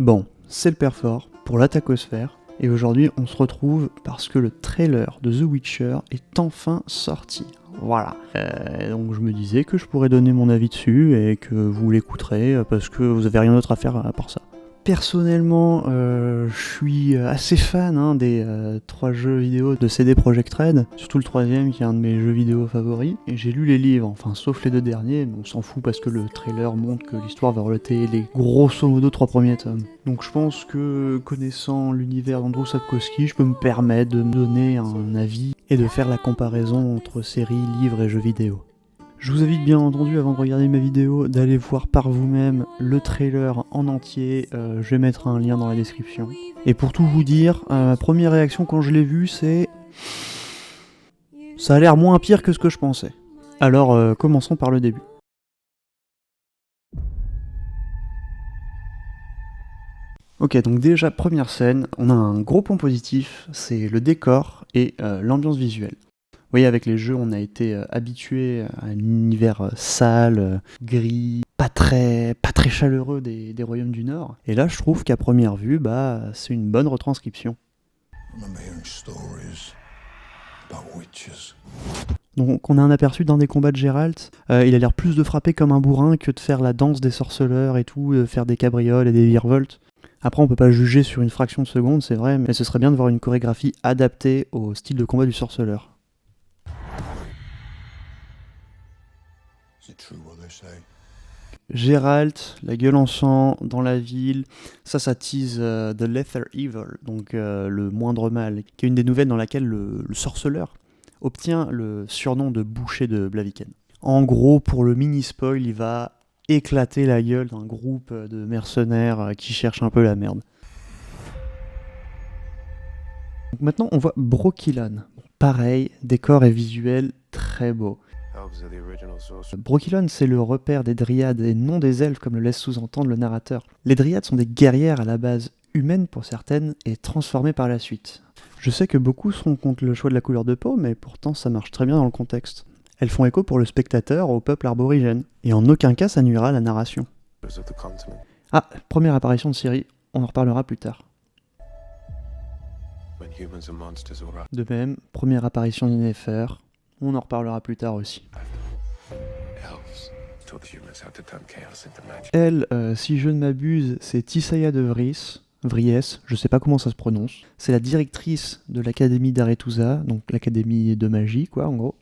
Bon, c'est le père fort pour la tacosphère, et aujourd'hui on se retrouve parce que le trailer de The Witcher est enfin sorti. Voilà. Donc je me disais que je pourrais donner mon avis dessus et que vous l'écouterez parce que vous avez rien d'autre à faire à part ça. Personnellement, je suis assez fan des 3 jeux vidéo de CD Projekt Red, surtout le 3ème qui est un de mes jeux vidéo favoris, et j'ai lu les livres, enfin sauf les 2 derniers, mais on s'en fout parce que le trailer montre que l'histoire va relater les grosso modo 3 premiers tomes. Donc je pense que, connaissant l'univers d'Andrzej Sapkowski, je peux me permettre de me donner un avis et de faire la comparaison entre séries, livres et jeux vidéo. Je vous invite bien entendu, avant de regarder ma vidéo, d'aller voir par vous-même le trailer en entier, je vais mettre un lien dans la description. Et pour tout vous dire, ma première réaction quand je l'ai vu, c'est... ça a l'air moins pire que ce que je pensais. Alors, commençons par le début. Ok, donc déjà, première scène, on a un gros point positif, c'est le décor et l'ambiance visuelle. Vous voyez, avec les jeux, on a été habitué à un univers sale, gris, pas très chaleureux des royaumes du Nord. Et là, je trouve qu'à première vue, c'est une bonne retranscription. Donc on a un aperçu d'un des combats de Geralt. Il a l'air plus de frapper comme un bourrin que de faire la danse des sorceleurs et tout, de faire des cabrioles et des virevoltes. Après, on peut pas juger sur une fraction de seconde, c'est vrai, mais ce serait bien de voir une chorégraphie adaptée au style de combat du sorceleur. Geralt, la gueule en sang, dans la ville, ça tease The Lesser Evil, donc le moindre mal, qui est une des nouvelles dans laquelle le sorceleur obtient le surnom de boucher de Blaviken. En gros, pour le mini-spoil, il va éclater la gueule d'un groupe de mercenaires qui cherchent un peu la merde. Donc maintenant, on voit Brokilon. Pareil, décor et visuel très beau. Brokilon, c'est le repère des dryades et non des elfes comme le laisse sous-entendre le narrateur. Les dryades sont des guerrières à la base humaines pour certaines et transformées par la suite. Je sais que beaucoup seront contre le choix de la couleur de peau, mais pourtant ça marche très bien dans le contexte. Elles font écho pour le spectateur au peuple aborigène, et en aucun cas ça nuira à la narration. Ah, première apparition de Ciri, on en reparlera plus tard. De même, première apparition d'Yennefer, on en reparlera plus tard aussi. Elle, si je ne m'abuse, c'est Tissaia de Vries, je sais pas comment ça se prononce. C'est la directrice de l'académie d'Aretuza, donc l'académie de magie, quoi, en gros.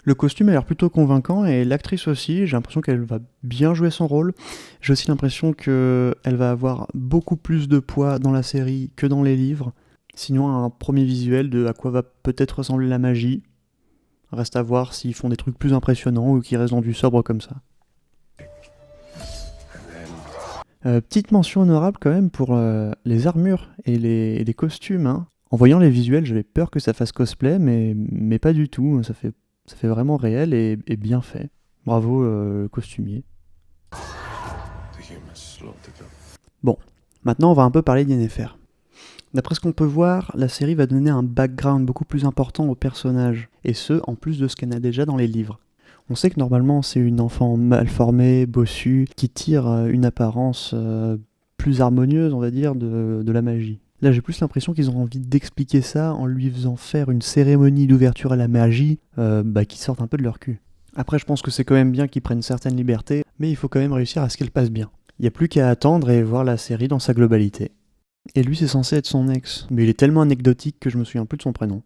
Le costume a l'air plutôt convaincant et l'actrice aussi, j'ai l'impression qu'elle va bien jouer son rôle. J'ai aussi l'impression qu'elle va avoir beaucoup plus de poids dans la série que dans les livres. Sinon, un premier visuel de à quoi va peut-être ressembler la magie. Reste à voir s'ils font des trucs plus impressionnants ou qu'ils restent dans du sobre comme ça. Petite mention honorable quand même pour les armures et les costumes. Hein. En voyant les visuels, j'avais peur que ça fasse cosplay, mais pas du tout. Ça fait vraiment réel et bien fait. Bravo costumier. Bon, maintenant on va un peu parler d'Yennefer. D'après ce qu'on peut voir, la série va donner un background beaucoup plus important au personnage, et ce, en plus de ce qu'elle a déjà dans les livres. On sait que normalement c'est une enfant mal formée, bossue, qui tire une apparence plus harmonieuse, on va dire, de la magie. Là j'ai plus l'impression qu'ils ont envie d'expliquer ça en lui faisant faire une cérémonie d'ouverture à la magie qui sorte un peu de leur cul. Après je pense que c'est quand même bien qu'ils prennent certaines libertés, mais il faut quand même réussir à ce qu'elle passe bien. Il n'y a plus qu'à attendre et voir la série dans sa globalité. Et lui c'est censé être son ex, mais il est tellement anecdotique que je me souviens plus de son prénom.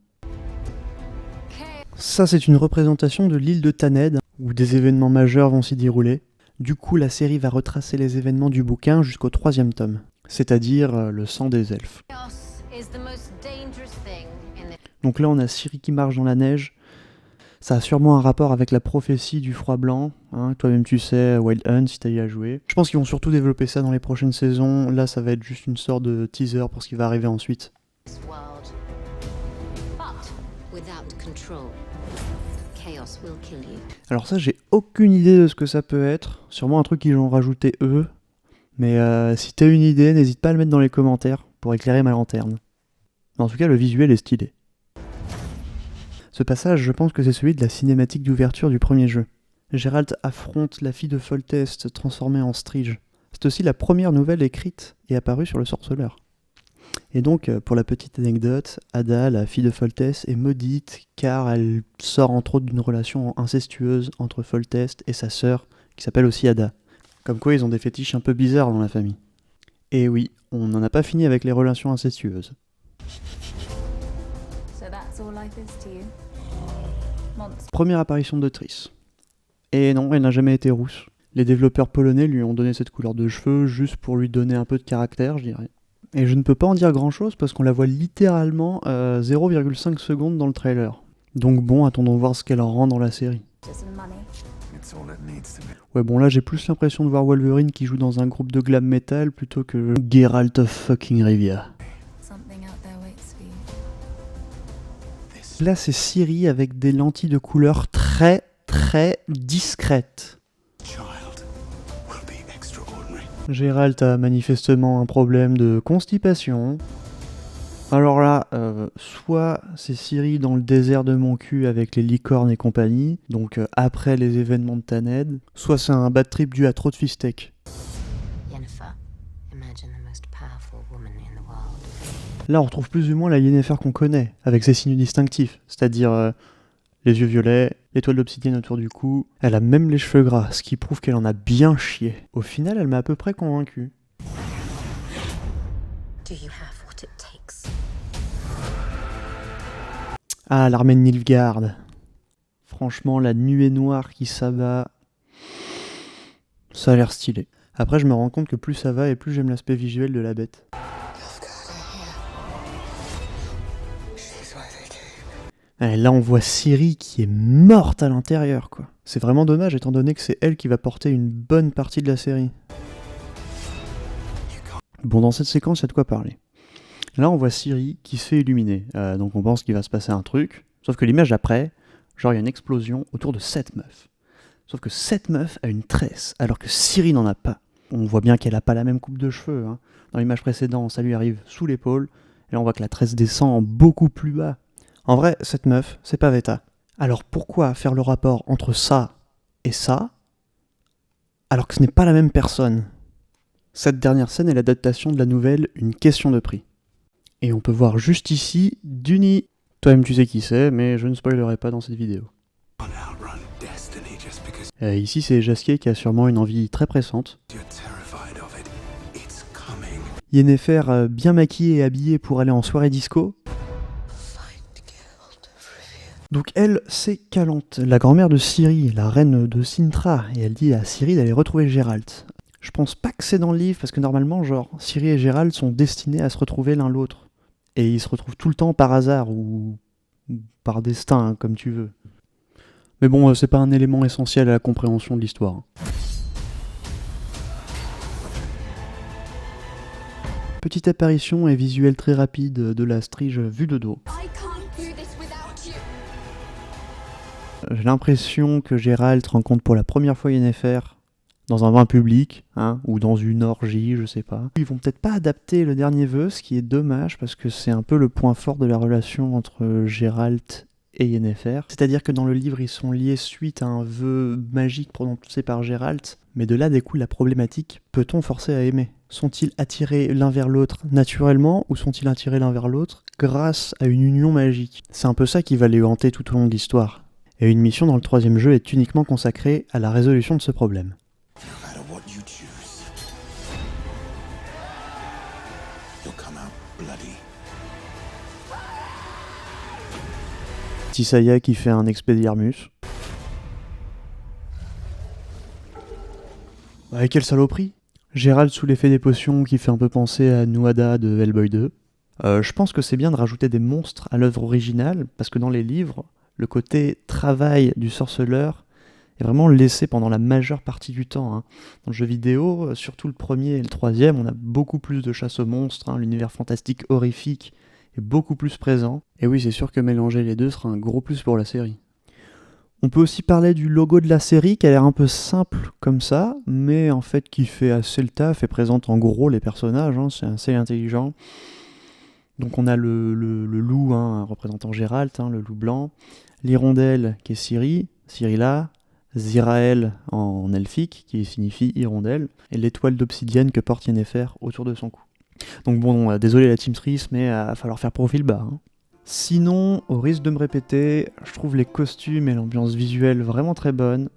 Ça c'est une représentation de l'île de Thanedd, où des événements majeurs vont s'y dérouler. Du coup la série va retracer les événements du bouquin jusqu'au 3e tome, c'est-à-dire le sang des elfes. Donc là on a Ciri qui marche dans la neige. Ça a sûrement un rapport avec la prophétie du froid blanc, hein, toi-même tu sais, Wild Hunt si t'as y à jouer. Je pense qu'ils vont surtout développer ça dans les prochaines saisons, là ça va être juste une sorte de teaser pour ce qui va arriver ensuite. Alors ça j'ai aucune idée de ce que ça peut être, sûrement un truc qu'ils ont rajouté eux, mais si t'as une idée, n'hésite pas à le mettre dans les commentaires pour éclairer ma lanterne. En tout cas le visuel est stylé. Ce passage, je pense que c'est celui de la cinématique d'ouverture du premier jeu. Geralt affronte la fille de Foltest transformée en Strige. C'est aussi la première nouvelle écrite et apparue sur le sorceleur. Et donc, pour la petite anecdote, Ada, la fille de Foltest, est maudite car elle sort entre autres d'une relation incestueuse entre Foltest et sa sœur, qui s'appelle aussi Ada. Comme quoi, ils ont des fétiches un peu bizarres dans la famille. Et oui, on n'en a pas fini avec les relations incestueuses. Première apparition de Triss. Et non, elle n'a jamais été rousse. Les développeurs polonais lui ont donné cette couleur de cheveux juste pour lui donner un peu de caractère, je dirais. Et je ne peux pas en dire grand chose parce qu'on la voit littéralement 0,5 secondes dans le trailer. Donc bon, attendons voir ce qu'elle en rend dans la série. Ouais, bon là j'ai plus l'impression de voir Wolverine qui joue dans un groupe de glam metal plutôt que Geralt of fucking Rivia. Là c'est Ciri avec des lentilles de couleur très très discrètes. Geralt a manifestement un problème de constipation. Alors là, soit c'est Ciri dans le désert de mon cul avec les licornes et compagnie, donc après les événements de Tanned, soit c'est un bad trip dû à trop de fistek. Là on retrouve plus ou moins la Yennefer qu'on connaît, avec ses signes distinctifs, c'est-à-dire les yeux violets, l'étoile d'obsidienne autour du cou, elle a même les cheveux gras, ce qui prouve qu'elle en a bien chié. Au final, elle m'a à peu près convaincu. Ah, l'armée de Nilfgaard. Franchement, la nuée noire qui s'abat, ça a l'air stylé. Après, je me rends compte que plus ça va et plus j'aime l'aspect visuel de la bête. Et là, on voit Ciri qui est morte à l'intérieur, quoi. C'est vraiment dommage, étant donné que c'est elle qui va porter une bonne partie de la série. Bon, dans cette séquence, il y a de quoi parler. Là, on voit Ciri qui se fait illuminer. Donc on pense qu'il va se passer un truc. Sauf que l'image après, genre il y a une explosion autour de cette meuf. Sauf que cette meuf a une tresse, alors que Ciri n'en a pas. On voit bien qu'elle a pas la même coupe de cheveux. Hein. Dans l'image précédente, ça lui arrive sous l'épaule. Et là, on voit que la tresse descend beaucoup plus bas. En vrai, cette meuf, c'est pas Veta. Alors pourquoi faire le rapport entre ça et ça, alors que ce n'est pas la même personne ? Cette dernière scène est l'adaptation de la nouvelle Une question de prix. Et on peut voir juste ici Duny. Toi-même tu sais qui c'est, mais je ne spoilerai pas dans cette vidéo. Ici c'est Jaskier qui a sûrement une envie très pressante. Yennefer bien maquillée et habillée pour aller en soirée disco. Donc elle, c'est Calante, la grand-mère de Ciri, la reine de Cintra, et elle dit à Ciri d'aller retrouver Geralt. Je pense pas que c'est dans le livre, parce que normalement, genre, Ciri et Geralt sont destinés à se retrouver l'un l'autre. Et ils se retrouvent tout le temps par hasard, ou par destin, hein, comme tu veux. Mais bon, c'est pas un élément essentiel à la compréhension de l'histoire. Petite apparition et visuel très rapide de la Strige vue de dos. J'ai l'impression que Geralt rencontre pour la première fois Yennefer dans un bain public, hein, ou dans une orgie, je sais pas. Ils vont peut-être pas adapter le dernier vœu, ce qui est dommage, parce que c'est un peu le point fort de la relation entre Geralt et Yennefer. C'est-à-dire que dans le livre, ils sont liés suite à un vœu magique prononcé par Geralt, mais de là découle la problématique, peut-on forcer à aimer ? Sont-ils attirés l'un vers l'autre naturellement, ou sont-ils attirés l'un vers l'autre grâce à une union magique ? C'est un peu ça qui va les hanter tout au long de l'histoire. Et une mission dans le 3e jeu est uniquement consacrée à la résolution de ce problème. Tissaia qui fait un Expelliarmus. Avec quelle saloperie. Geralt sous l'effet des potions qui fait un peu penser à Nuada de Hellboy 2. Je pense que c'est bien de rajouter des monstres à l'œuvre originale, parce que dans les livres, le côté travail du sorceleur est vraiment laissé pendant la majeure partie du temps. Hein. Dans le jeu vidéo, surtout le 1er et le 3e, on a beaucoup plus de chasse aux monstres, hein, l'univers fantastique horrifique est beaucoup plus présent. Et oui, c'est sûr que mélanger les deux sera un gros plus pour la série. On peut aussi parler du logo de la série qui a l'air un peu simple comme ça, mais en fait qui fait assez le taf et présente en gros les personnages, hein, c'est assez intelligent. Donc on a le loup, hein, représentant Geralt, hein, le loup blanc, l'hirondelle qui est Ciri là, Zirael en elfique, qui signifie hirondelle, et l'étoile d'obsidienne que porte Yennefer autour de son cou. Donc bon, désolé la Team Triss, mais va falloir faire profil bas. Hein. Sinon, au risque de me répéter, je trouve les costumes et l'ambiance visuelle vraiment très bonnes.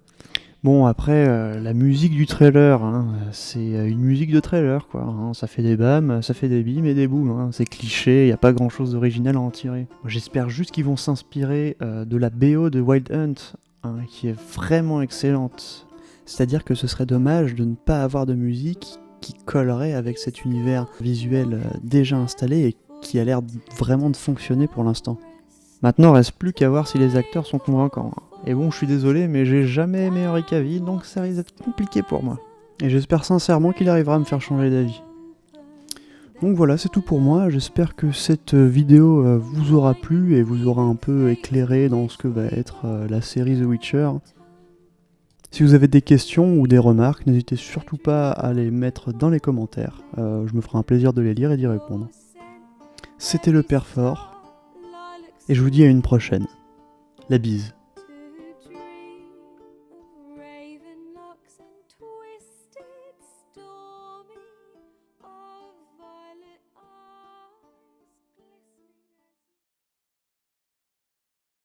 Bon, après, la musique du trailer, hein, c'est une musique de trailer, quoi. Hein. Ça fait des bams, ça fait des bimes et des boums. Hein. C'est cliché, y a pas grand chose d'original à en tirer. J'espère juste qu'ils vont s'inspirer de la BO de Wild Hunt, hein, qui est vraiment excellente. C'est-à-dire que ce serait dommage de ne pas avoir de musique qui collerait avec cet univers visuel déjà installé et qui a l'air vraiment de fonctionner pour l'instant. Maintenant, reste plus qu'à voir si les acteurs sont convaincants. Et bon, je suis désolé, mais j'ai jamais aimé Henry Cavill, donc ça risque d'être compliqué pour moi. Et j'espère sincèrement qu'il arrivera à me faire changer d'avis. Donc voilà, c'est tout pour moi. J'espère que cette vidéo vous aura plu et vous aura un peu éclairé dans ce que va être la série The Witcher. Si vous avez des questions ou des remarques, n'hésitez surtout pas à les mettre dans les commentaires. Je me ferai un plaisir de les lire et d'y répondre. C'était le Père Fort, et je vous dis à une prochaine. La bise.